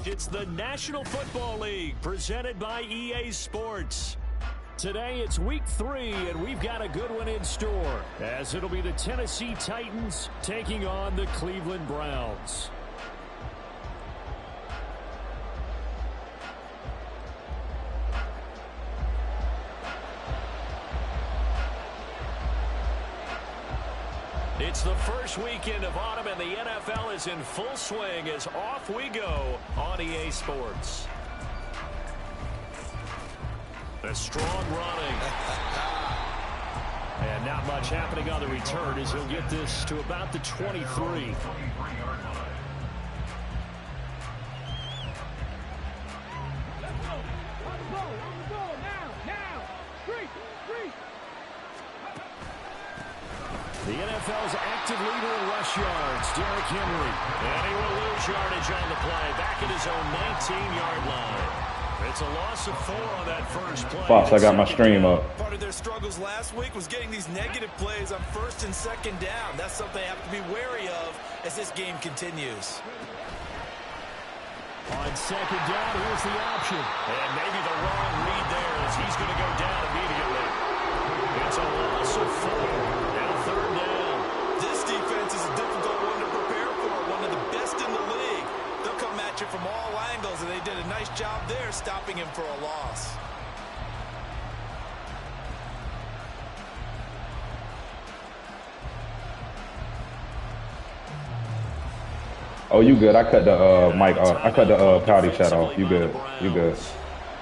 It's the National Football League presented by EA Sports. Today it's week 3, and we've got a good one in store, as it'll be the Tennessee Titans taking on the Cleveland Browns. It's the first weekend of autumn, and the NFL is in full swing as off we go on EA Sports. A strong running. And not much happening on the return as he'll get this to about the 23. The NFL's active leader in rush yards, Derrick Henry. And he will lose yardage on the play, back at his own 19-yard line. It's a loss of 4 on that first play. Boss, I got my stream up. Part of their struggles last week was getting these negative plays on 1st and 2nd down. That's something they have to be wary of as this game continues. On 2nd down, here's the option. And maybe the wrong read there as he's going to go down immediately. It's a loss of 4. Now 3rd down. This defense is a difficult one to prepare for. One of the best in the league. They'll come at you from all angles, and they did a nice job there stopping him for a loss. Oh, you good? I cut the mic off. I cut the party chat off. You good? You good?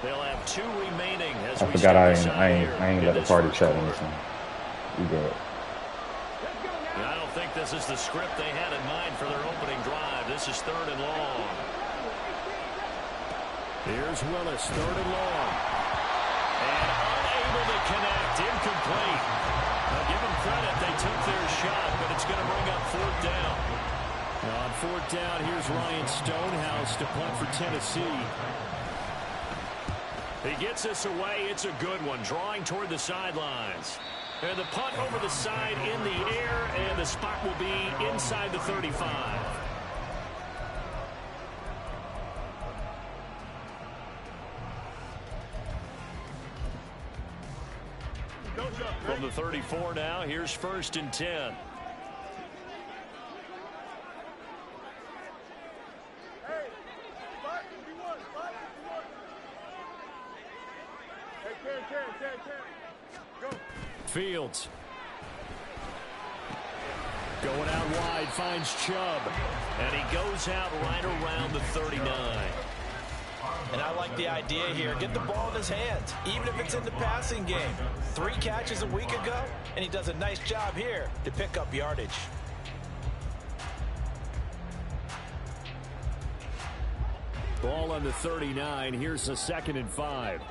They'll have 2 remaining. I forgot I ain't let the party chat in. You good? I don't think this is the script they had in mind for their opening drive. This is 3rd and long. Here's Willis, 3rd and long. And unable to connect, incomplete. Now give them credit, they took their shot, but it's going to bring up 4th down. On 4th down, here's Ryan Stonehouse to punt for Tennessee. He gets this away. It's a good one, drawing toward the sidelines. And the punt over the side in the air, and the spot will be inside the 35. From the 34 now, here's 1st and 10. Fields. Going out wide, finds Chubb. And he goes out right around the 39. And I like the idea here. Get the ball in his hands, even if it's in the passing game. 3 catches a week ago, and he does a nice job here to pick up yardage. Ball on the 39. Here's the 2nd and 5.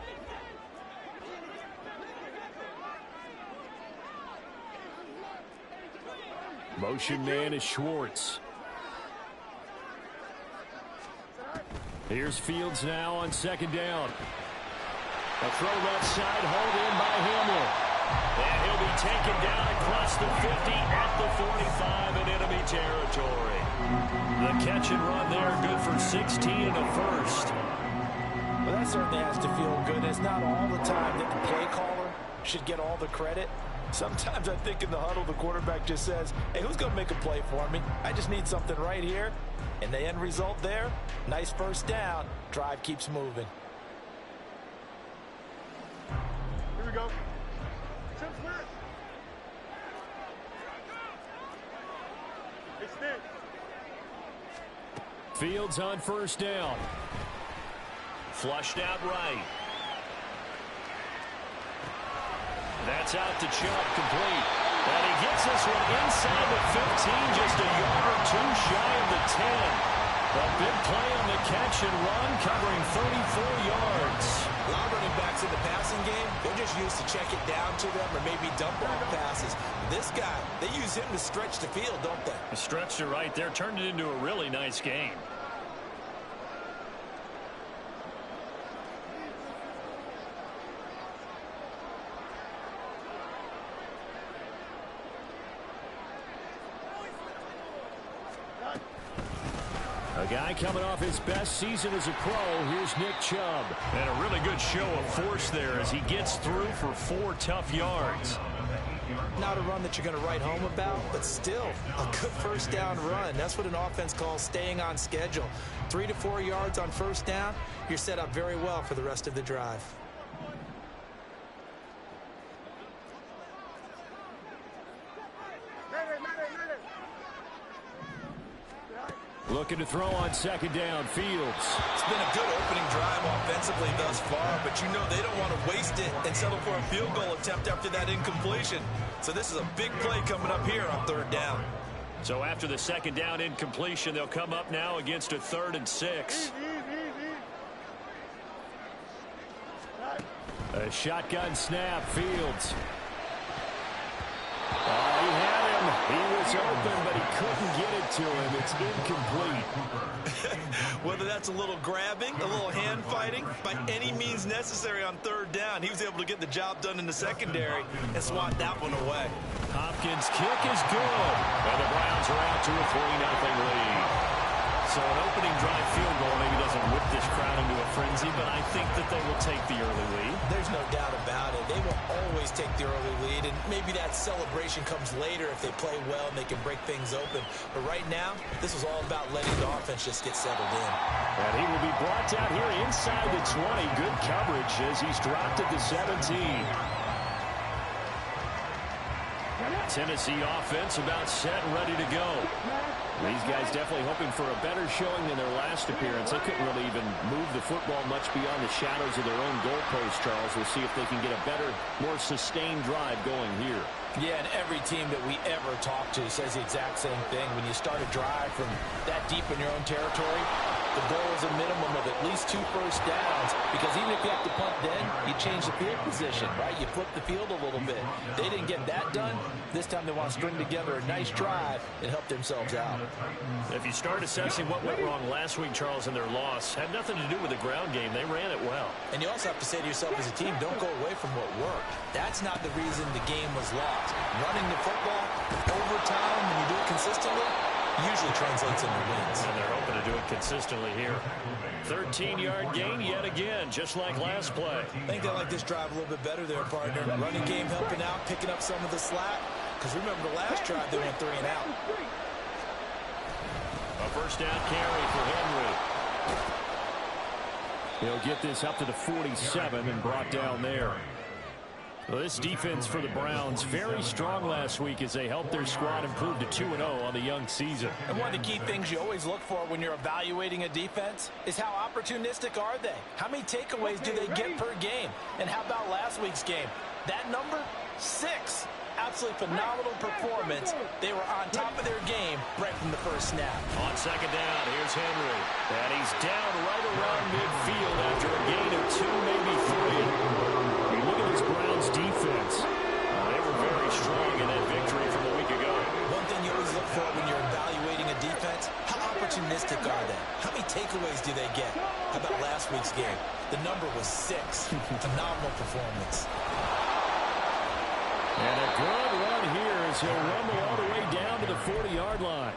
Motion man is Schwartz. Here's Fields now on 2nd down. A throw left side, hauled in by Hamler. And he'll be taken down across the 50 at the 45 in enemy territory. The catch and run there, good for 16 and a first. Well, that certainly has to feel good. It's not all the time that the play caller should get all the credit. Sometimes I think in the huddle, the quarterback just says, hey, who's going to make a play for me? I just need something right here. And the end result there, nice 1st down. Drive keeps moving. Here we go. Fields on 1st down. Flushed out right. That's out to Chubb, complete. And he gets this one inside the 15, just a yard or 2 shy of the 10. A big play on the catch and run, covering 34 yards. A lot of running backs in the passing game, they're just used to check it down to them or maybe dump off passes. This guy, they use him to stretch the field, don't they? Stretched it right there, turned it into a really nice game. guy coming off his best season as a pro, here's Nick Chubb. And a really good show of force there as he gets through for 4 tough yards. Not a run that you're going to write home about, but still a good first down run. That's what an offense calls staying on schedule. 3 to 4 yards on first down, you're set up very well for the rest of the drive. Looking to throw on second down, Fields. It's been a good opening drive offensively thus far, but you know they don't want to waste it and settle for a field goal attempt after that incompletion. So this is a big play coming up here on third down. So after the second down incompletion, they'll come up now against a 3rd and 6. A shotgun snap, Fields. He had him. He was open, but he couldn't get it to him. It's incomplete. Whether that's a little grabbing, a little hand fighting, by any means necessary on third down, he was able to get the job done in the secondary and swat that one away. Hopkins' kick is good. And the Browns are out to a 3-0 lead. So an opening drive field goal maybe doesn't whip this crowd into a frenzy, but I think that they will take the early lead. There's no doubt about it. They will always take the early lead, and maybe that celebration comes later if they play well and they can break things open. But right now, this was all about letting the offense just get settled in. And he will be brought down here inside the 20. Good coverage as he's dropped at the 17. Tennessee offense about set and ready to go. These guys definitely hoping for a better showing than their last appearance. They couldn't really even move the football much beyond the shadows of their own goalpost, Charles. We'll see if they can get a better, more sustained drive going here. Yeah, and every team that we ever talk to says the exact same thing. When you start a drive from that deep in your own territory, the goal is a minimum of at least 2 first downs, because even if you have to punt then, you change the field position, right? You flip the field a little bit. They didn't get that done. This time they want to string together a nice drive and help themselves out. If you start assessing what went wrong last week, Charles, in their loss, had nothing to do with the ground game. They ran it well. And you also have to say to yourself as a team, don't go away from what worked. That's not the reason the game was lost. Running the football, overtime, when you do it consistently, usually translates into wins. And they're hoping to do it consistently here. 13-yard gain yet again, just like last play. I think they like this drive a little bit better there, partner. Running game helping out, picking up some of the slack. Because remember the last drive, they went 3 and out. A first down carry for Henry. He'll get this up to the 47 and brought down there. Well, this defense for the Browns, very strong last week as they helped their squad improve to 2-0 on the young season. And one of the key things you always look for when you're evaluating a defense is how opportunistic are they? How many takeaways do they get per game? And how about last week's game? That number, 6. Absolutely phenomenal performance. They were on top of their game right from the first snap. On second down, here's Henry. And he's down right around midfield after a gain of 2, maybe 3. Look at this Browns defense. They were very strong in that victory from a week ago. One thing you always look for when you're evaluating a defense, how opportunistic are they? How many takeaways do they get? How about last week's game? The number was 6. Phenomenal performance. And a good run here as he'll rumble all the way down to the 40-yard line.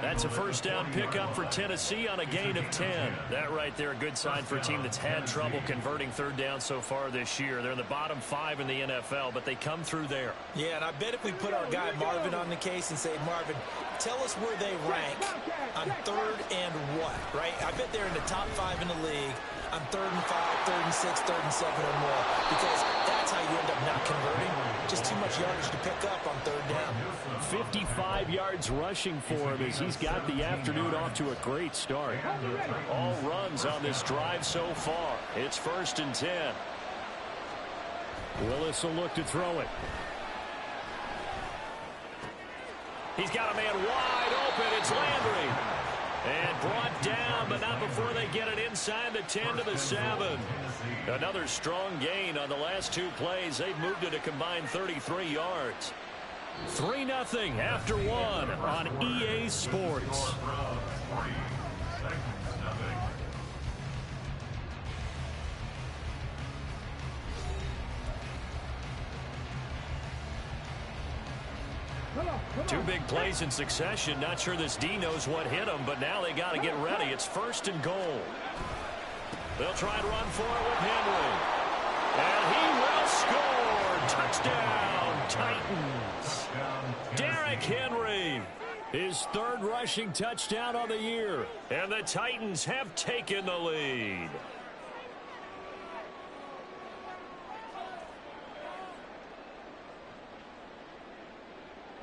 That's a first down pickup for Tennessee on a gain of 10. That right there, a good sign for a team that's had trouble converting third down so far this year. They're in the bottom 5 in the NFL, but they come through there. Yeah, and I bet if we put our guy Marvin on the case and say, Marvin, tell us where they rank on 3rd and what, right? I bet they're in the top 5 in the league on 3rd and 5, 3rd and 6, 3rd and 7 or more, because that's how you end up not converting. Just too much yardage to pick up on 3rd down. 55 yards rushing for him as he's got the afternoon off to a great start. All runs on this drive so far. It's 1st and 10. Willis will look to throw it. He's got a man wide open. It's Landry. And brought down, but not before they get it inside the 10 to the 7. Another strong gain on the last 2 plays. They've moved it a combined 33 yards. 3-0 after 1 on EA Sports. Two big plays in succession. Not sure this D knows what hit him, but now they got to get ready. It's 1st and goal. They'll try to run for it with Henry. And he will score. Touchdown, Titans. Derrick Henry, his 3rd rushing touchdown of the year. And the Titans have taken the lead.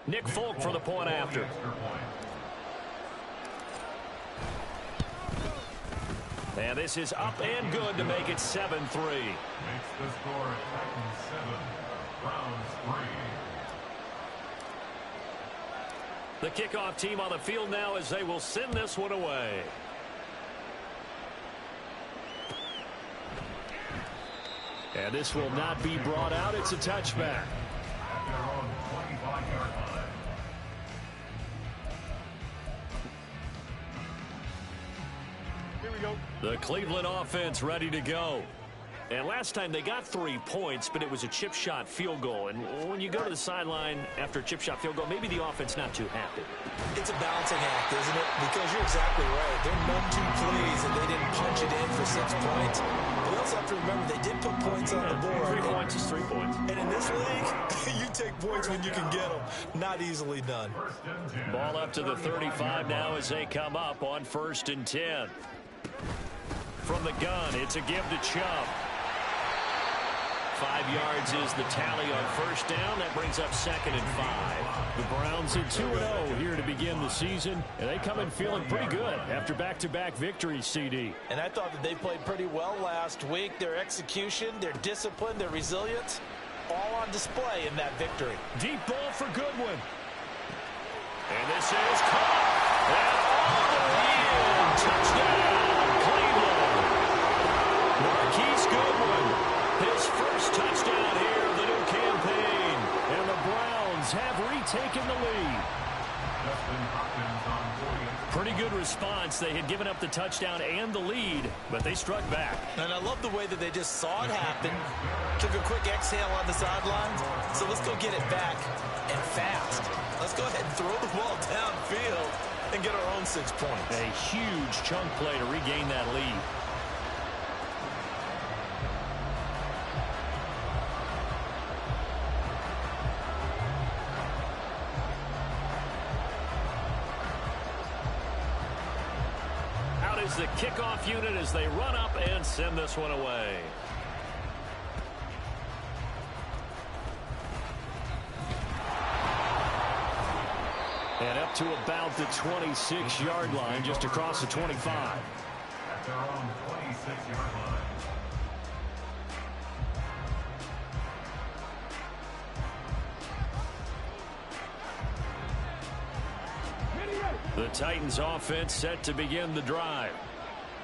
Nick Folk for the point after. And this is up and good to make it 7-3. Makes the score Titans 7, Browns 3. The kickoff team on the field now as they will send this one away. And this will not be brought out. It's a touchback. At their own 25-yard line. Here we go. The Cleveland offense ready to go. And last time they got 3 points, but it was a chip shot field goal. And when you go to the sideline after a chip shot field goal, maybe the offense not too happy. It's a balancing act, isn't it? Because you're exactly right. They're none too pleased and they didn't punch it in for 6 points. But you also have to remember they did put points on the board. 3 points is 3 points. And in this league, you take points when you can get them. Not easily done. Ball up to the 35 now as they come up on 1st and 10. From the gun, it's a give to Chubb. 5 yards is the tally on 1st down. That brings up 2nd and 5. The Browns at 2-0 here to begin the season. And they come in feeling pretty good after back-to-back victories, CD. And I thought that they played pretty well last week. Their execution, their discipline, their resilience, all on display in that victory. Deep ball for Goodwin. And this is caught. And all the way in. Touchdown, Cleveland. Marquise Goodwin. His first touchdown here of the new campaign. And the Browns have retaken the lead. Pretty good response. They had given up the touchdown and the lead, but they struck back. And I love the way that they just saw it happen. Took a quick exhale on the sideline. So let's go get it back and fast. Let's go ahead and throw the ball downfield and get our own 6 points. A huge chunk play to regain that lead. The kickoff unit as they run up and send this one away. And up to about the 26-yard line, just across the 25. At their own 26-yard line. The Titans offense set to begin the drive.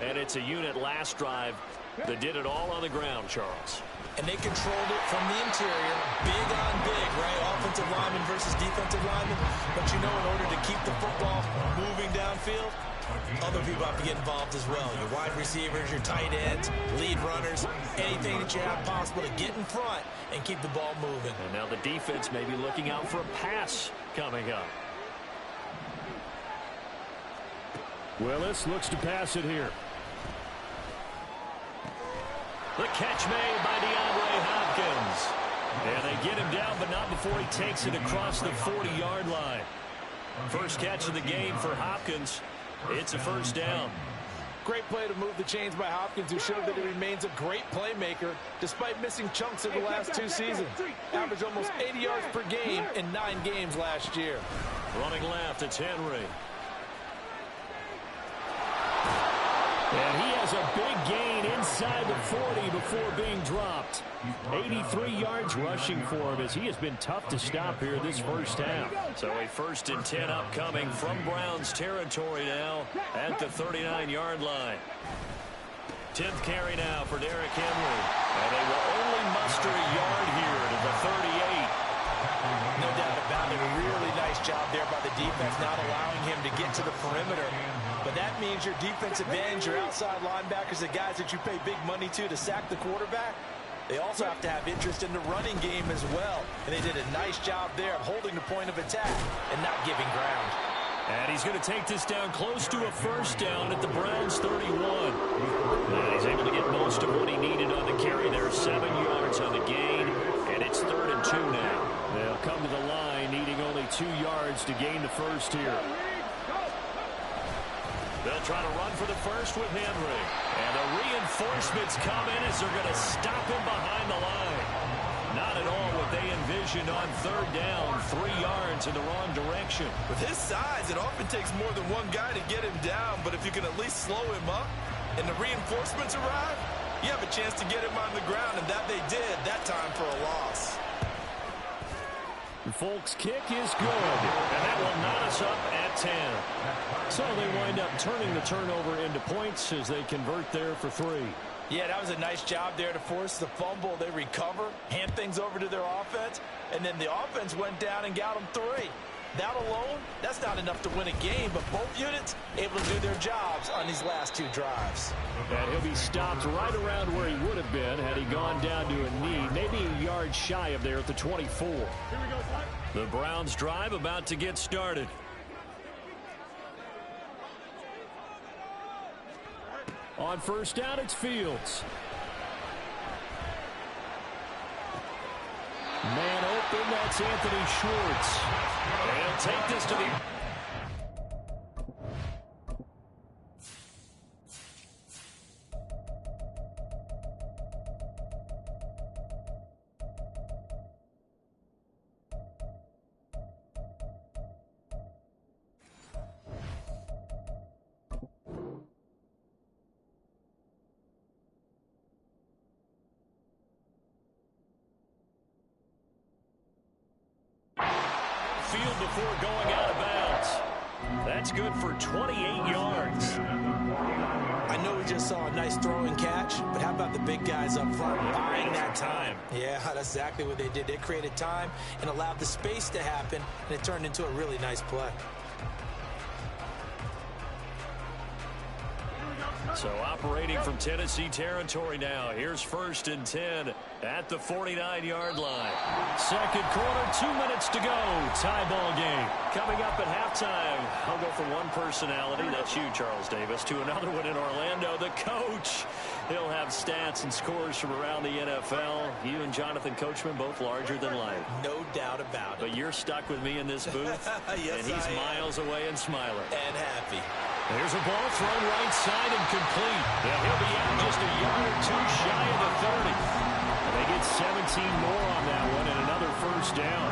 And it's a unit last drive that did it all on the ground, Charles. And they controlled it from the interior, big on big, right? Offensive lineman versus defensive lineman. But you know, in order to keep the football moving downfield, other people have to get involved as well. Your wide receivers, your tight ends, lead runners, anything that you have possible to get in front and keep the ball moving. And now the defense may be looking out for a pass coming up. Willis looks to pass it here. The catch made by DeAndre Hopkins. And they get him down, but not before he takes it across the 40-yard line. First catch of the game for Hopkins. It's a 1st down. Great play to move the chains by Hopkins, who showed that he remains a great playmaker despite missing chunks of the last 2 seasons. Averaged almost 80 yards per game in 9 games last year. Running left, it's Henry. And he has a big gain inside the 40 before being dropped. 83 yards rushing for him as he has been tough to stop here this first half. So a 1st and 10 upcoming from Browns territory now at the 39-yard line. 10th carry now for Derrick Henry. And they will only muster a yard here to the 38. No doubt about it. A really nice job there by the defense, not allowing him to get to the perimeter. But that means your defensive ends, your outside linebackers, the guys that you pay big money to sack the quarterback, They also have to have interest in the running game as well. And they did a nice job there of holding the point of attack and not giving ground. And he's going to take this down close to a first down at the Browns' 31. And he's able to get most of what he needed on the carry there. 7 yards on the gain, and it's 3rd and 2 now. They'll come to the line needing only 2 yards to gain the first here. They'll try to run for the first with Henry. And the reinforcements come in as they're going to stop him behind the line. Not at all what they envisioned on 3rd down, 3 yards in the wrong direction. With his size, it often takes more than one guy to get him down, but if you can at least slow him up and the reinforcements arrive, you have a chance to get him on the ground, and that they did that time for a loss. Folks' kick is good, and that will knot us up at 10. So they wind up turning the turnover into points as they convert there for 3. Yeah, that was a nice job there to force the fumble. They recover, hand things over to their offense, and then the offense went down and got them 3. That alone, that's not enough to win a game, but both units able to do their jobs on these last 2 drives. And he'll be stopped right around where he would have been had he gone down to a knee, maybe a yard shy of there at the 24. Here we go, Ty. The Browns drive about to get started. On first down, it's Fields. Man open, that's Anthony Schwartz. They'll take this to the... field before going out of bounds. That's good for 28 yards. I know we just saw a nice throw and catch, but how about the big guys up front buying that time? Yeah, that's exactly what they did. They created time and allowed the space to happen, and it turned into a really nice play. So operating from Tennessee territory now. Here's 1st and 10 at the 49-yard line. Second quarter, 2 minutes to go. Tie ball game. Coming up at halftime, I'll go from one personality, that's you, Charles Davis, to another one in Orlando, the coach. He'll have stats and scores from around the NFL. You and Jonathan Coachman, both larger than life. No doubt about it. But you're stuck with me in this booth, yes, and he's miles away and smiling. And happy. There's a ball thrown right side and complete. Yeah, he'll be out just a yard or 2 shy of the 30. And they get 17 more on that one and another first down.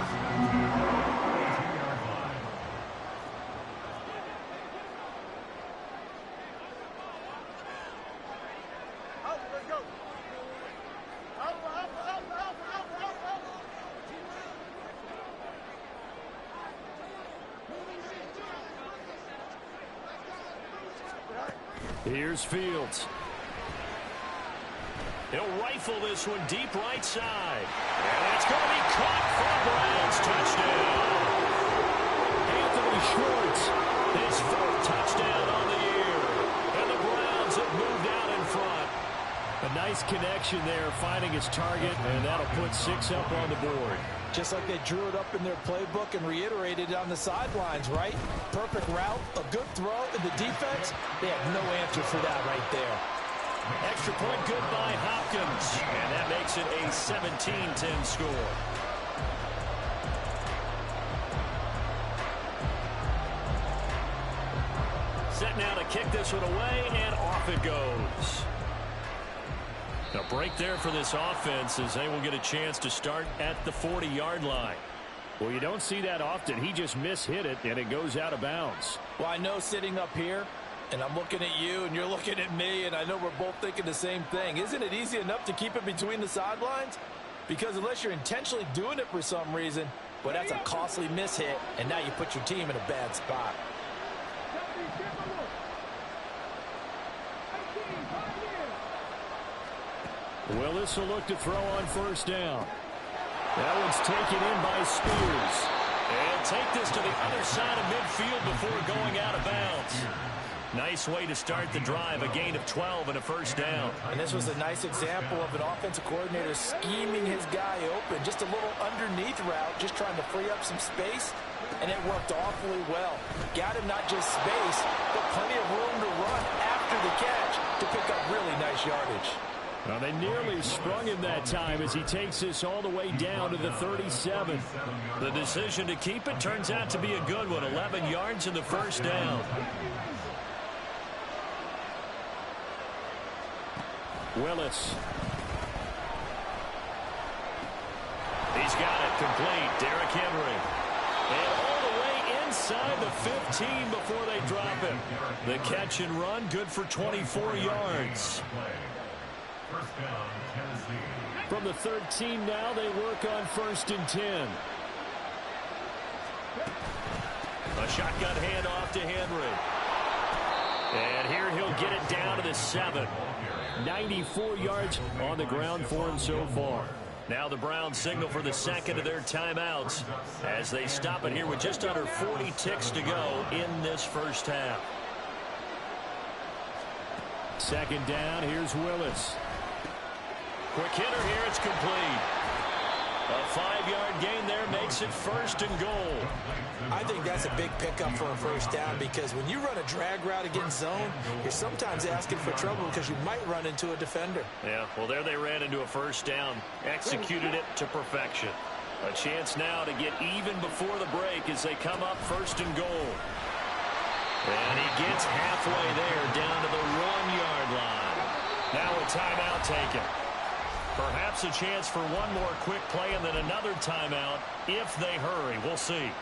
Here's Fields. He'll rifle this one deep right side. And it's going to be caught for a Browns touchdown. Anthony Schwartz, his 4th touchdown on the year. And the Browns have moved out in front. A nice connection there, finding his target, and that'll put 6 up on the board. Just like they drew it up in their playbook and reiterated it on the sidelines, right? Perfect route, a good throw, and the defense, they have no answer for that right there. Extra point good by Hopkins, and that makes it a 17-10 score. Set now to kick this one away, and off it goes. A break there for this offense as they will get a chance to start at the 40-yard line. Well, you don't see that often. He just mishit it, and it goes out of bounds. Well, I know sitting up here, and I'm looking at you, and you're looking at me, and I know we're both thinking the same thing. Isn't it easy enough to keep it between the sidelines? Because unless you're intentionally doing it for some reason, well, that's a costly mishit, and now you put your team in a bad spot. Well, this will look to throw on first down. That one's taken in by Spears. And take this to the other side of midfield before going out of bounds. Nice way to start the drive, a gain of 12 and a first down. And this was a nice example of an offensive coordinator scheming his guy open. Just a little underneath route, just trying to free up some space, and it worked awfully well. Got him not just space, but plenty of room to run after the catch to pick up really nice yardage. Well, they nearly sprung him that time as he takes this all the way down to the 37. The decision to keep it turns out to be a good one. 11 yards in the first down. Willis. He's got it complete. Derrick Henry. And all the way inside the 15 before they drop him. The catch and run, good for 24 yards. First down, Tennessee. From the 13 now, they work on 1st and 10. A shotgun handoff to Henry. And here he'll get it down to the 7. 94 yards on the ground for him so far. Now the Browns signal for the second of their timeouts as they stop it here with just under 40 ticks to go in this first half. Second down, here's Willis. Quick hitter here, it's complete. A 5-yard gain there makes it 1st and goal. I think that's a big pickup for a first down because when you run a drag route against zone, you're sometimes asking for trouble because you might run into a defender. Yeah, well, there they ran into a first down, executed it to perfection. A chance now to get even before the break as they come up 1st and goal. And he gets halfway there down to the 1-yard line. Now a timeout taken. Perhaps a chance for one more quick play and then another timeout if they hurry. We'll see.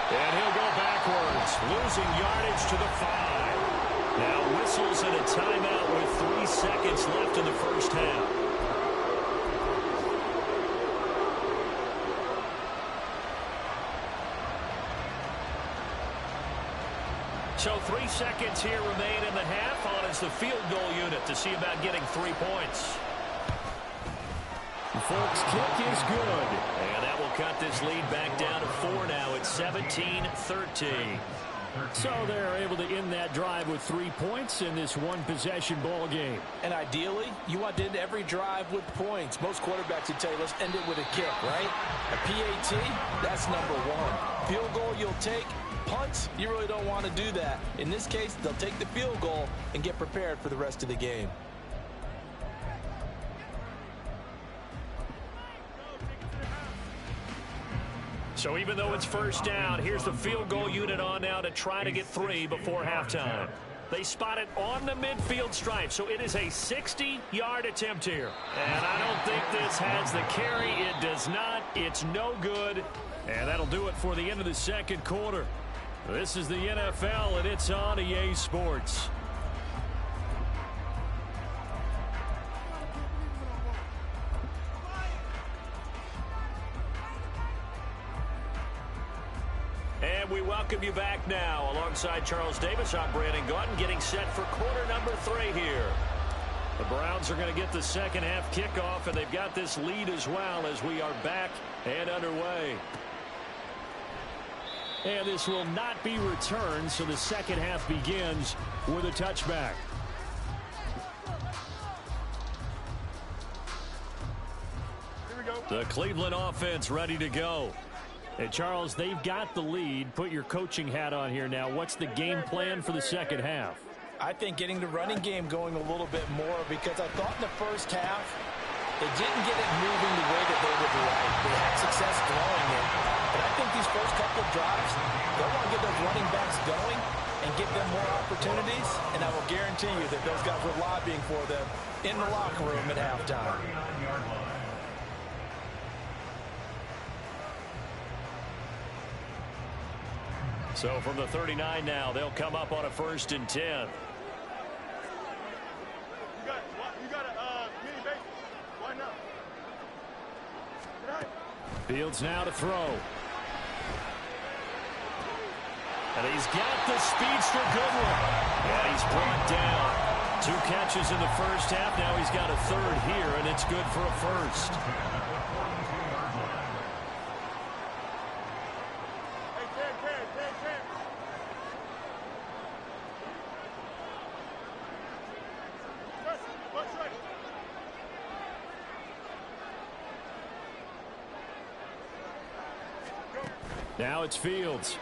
And he'll go backwards, losing yardage to the 5. Now whistles and a timeout with 3 seconds left in the first half. So 3 seconds here remain in the half on as the field goal unit to see about getting 3 points. The Folks' kick is good. And that will cut this lead back down to 4 now. It's 17-13. So they're able to end that drive with 3 points in this one-possession ball game. And ideally, you want to end every drive with points. Most quarterbacks would tell you, let's end it with a kick, right? A PAT, that's number 1. Field goal you'll take. Punts, you really don't want to do that. In this case, they'll take the field goal and get prepared for the rest of the game. So even though it's first down, here's the field goal unit on now to try to get 3 before halftime. They spot it on the midfield stripe, so it is a 60-yard attempt here. And I don't think this has the carry. It does not. It's no good. And that'll do it for the end of the second quarter. This is the NFL, and it's on EA Sports. And we welcome you back now. Alongside Charles Davis, I'm Brandon Gaudin, getting set for quarter number 3 here. The Browns are going to get the second half kickoff, and they've got this lead as well as we are back and underway. And this will not be returned, so the second half begins with a touchback. Here we go. The Cleveland offense ready to go. And Charles, they've got the lead. Put your coaching hat on here now. What's the game plan for the second half? I think getting the running game going a little bit more because I thought in the first half they didn't get it moving the way that they would like. They had success throwing it. But I think these first couple of drives, they'll want to get those running backs going and give them more opportunities. And I will guarantee you that those guys were lobbying for them in the locker room at halftime. So from the 39 now, they'll come up on a 1st and 10. You got a mini base. Why not? Fields now to throw. And he's got the speedster Goodwin. And he's brought down. 2 catches in the first half. Now he's got a third here, and it's good for a first. Now it's Fields.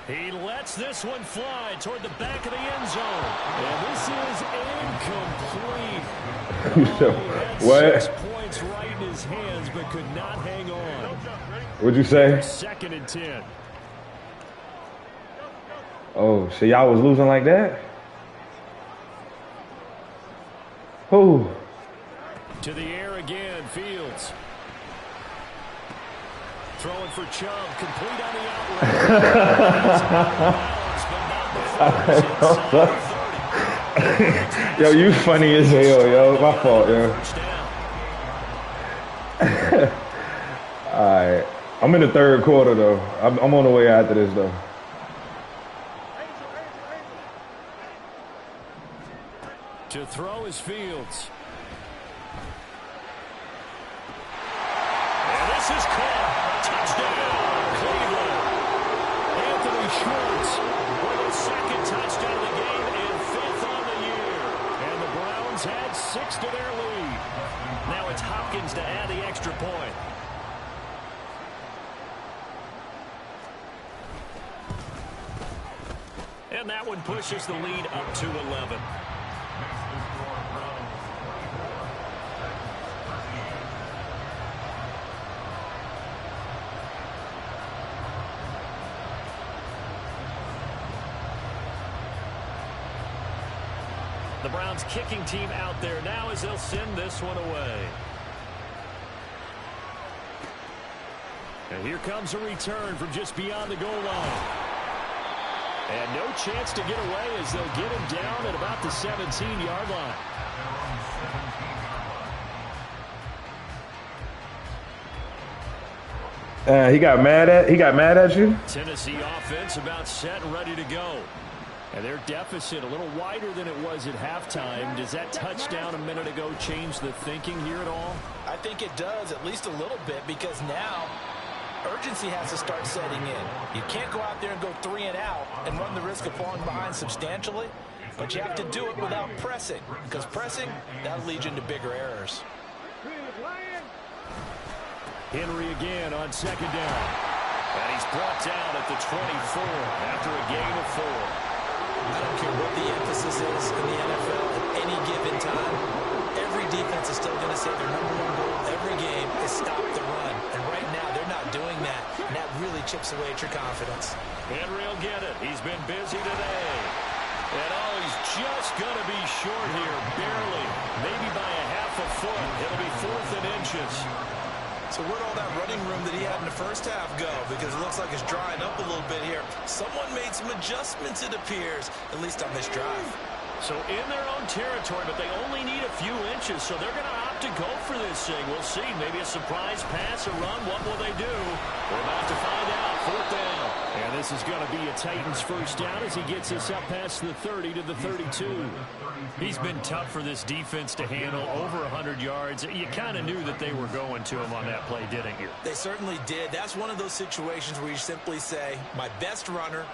He lets this one fly toward the back of the end zone. And this is incomplete. What? 6 points right in his hands, but could not hang on. What'd you say? 2nd and 10. Oh, so y'all was losing like that? Who? To the air again, Fields. Throwing for Chubb, complete on the outright. Yo, you funny as hell, yo. My fault, yo. All right. I'm in the 3rd quarter, though. I'm on the way after this, though. To throw is Fields. And this is caught. Touchdown, Cleveland. Anthony Schwartz with his 2nd touchdown of the game and 5th on the year. And the Browns had 6 to their lead. Now it's Hopkins to add the extra point. And that one pushes the lead up to 11. The Browns kicking team out there now as they'll send this one away. And here comes a return from just beyond the goal line. And no chance to get away as they'll get him down at about the 17-yard line. He got mad at you? Tennessee offense about set and ready to go. And their deficit a little wider than it was at halftime. Does that touchdown a minute ago change the thinking here at all? I think it does, at least a little bit, because now urgency has to start setting in. You can't go out there and go 3 and out and run the risk of falling behind substantially, but you have to do it without pressing, because pressing, that'll lead you into bigger errors. Henry again on 2nd down. And he's brought down at the 24 after a gain of 4. I don't care what the emphasis is in the NFL at any given time. Every defense is still going to say their #1 goal every game is stop the run. And right now, they're not doing that. And that really chips away at your confidence. Henry will get it. He's been busy today. And oh, he's just going to be short here. Barely. Maybe by a half a foot. It'll be 4th and inches. So where'd all that running room that he had in the first half go? Because it looks like it's drying up a little bit here. Someone made some adjustments, it appears, at least on this drive. So in their own territory, but they only need a few inches, so they're going to opt to go for this thing. We'll see. Maybe a surprise pass or run. What will they do? We're about to find out. 4th down. And this is going to be a Titans first down as he gets us up past the 30 to the 32. He's been tough for this defense to handle, over 100 yards. You kind of knew that they were going to him on that play, didn't you? They certainly did. That's one of those situations where you simply say, my best runner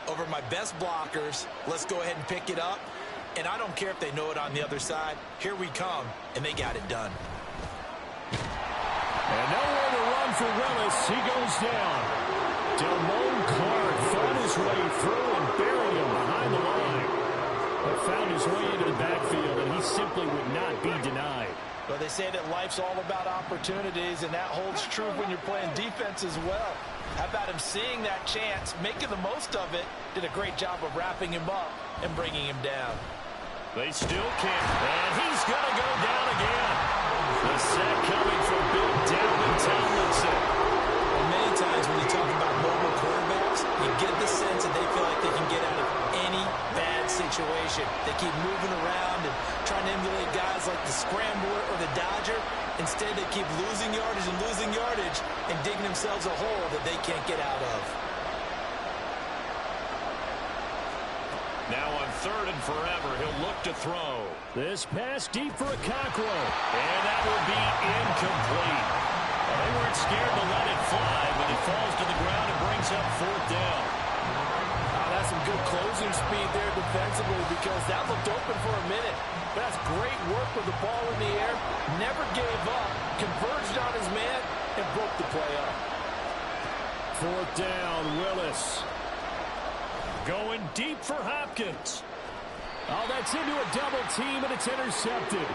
over my best blockers. Let's go ahead and pick it up. And I don't care if they know it on the other side. Here we come, and they got it done. And nowhere to run for Willis. He goes down. Delmone Clark found his way through and buried him behind the line. But found his way into the backfield, and he simply would not be denied. Well, they say that life's all about opportunities, and that holds true when you're playing defense as well. How about him seeing that chance, making the most of it, did a great job of wrapping him up and bringing him down. They still can't, and he's going to go down again. The sack coming from Big Dalvin Tomlinson. And many times when you talk about mobile quarterbacks, you get the sense that they feel like they can get out of any bad situation. They keep moving around and trying to emulate guys like the Scrambler or the Dodger. Instead, they keep losing yardage and digging themselves a hole that they can't get out of. 3rd and forever. He'll look to throw. This pass deep for Okonkwo. And that will be incomplete. Well, they weren't scared to let it fly, but it falls to the ground and brings up 4th down. That's some good closing speed there defensively because that looked open for a minute. But that's great work with the ball in the air. Never gave up. Converged on his man and broke the play up. 4th down, Willis. Going deep for Hopkins. Oh, that's into a double team, and it's intercepted.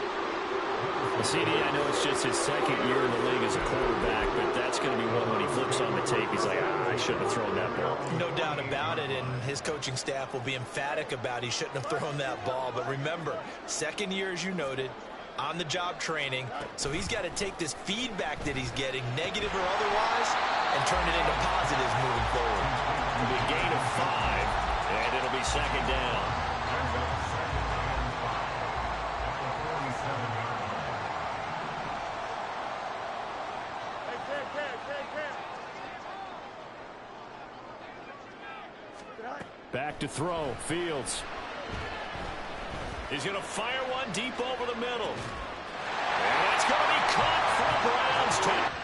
CD, I know it's just his 2nd year in the league as a quarterback, but that's going to be one when he flips on the tape. He's like, I shouldn't have thrown that ball. No doubt about it, and his coaching staff will be emphatic about he shouldn't have thrown that ball. But remember, 2nd year, as you noted, on-the-job training, so he's got to take this feedback that he's getting, negative or otherwise, and turn it into positives moving forward. The gain of 5, and it'll be 2nd down. Back to throw, Fields. He's going to fire one deep over the middle. And it's going to be caught for a Browns touchdown.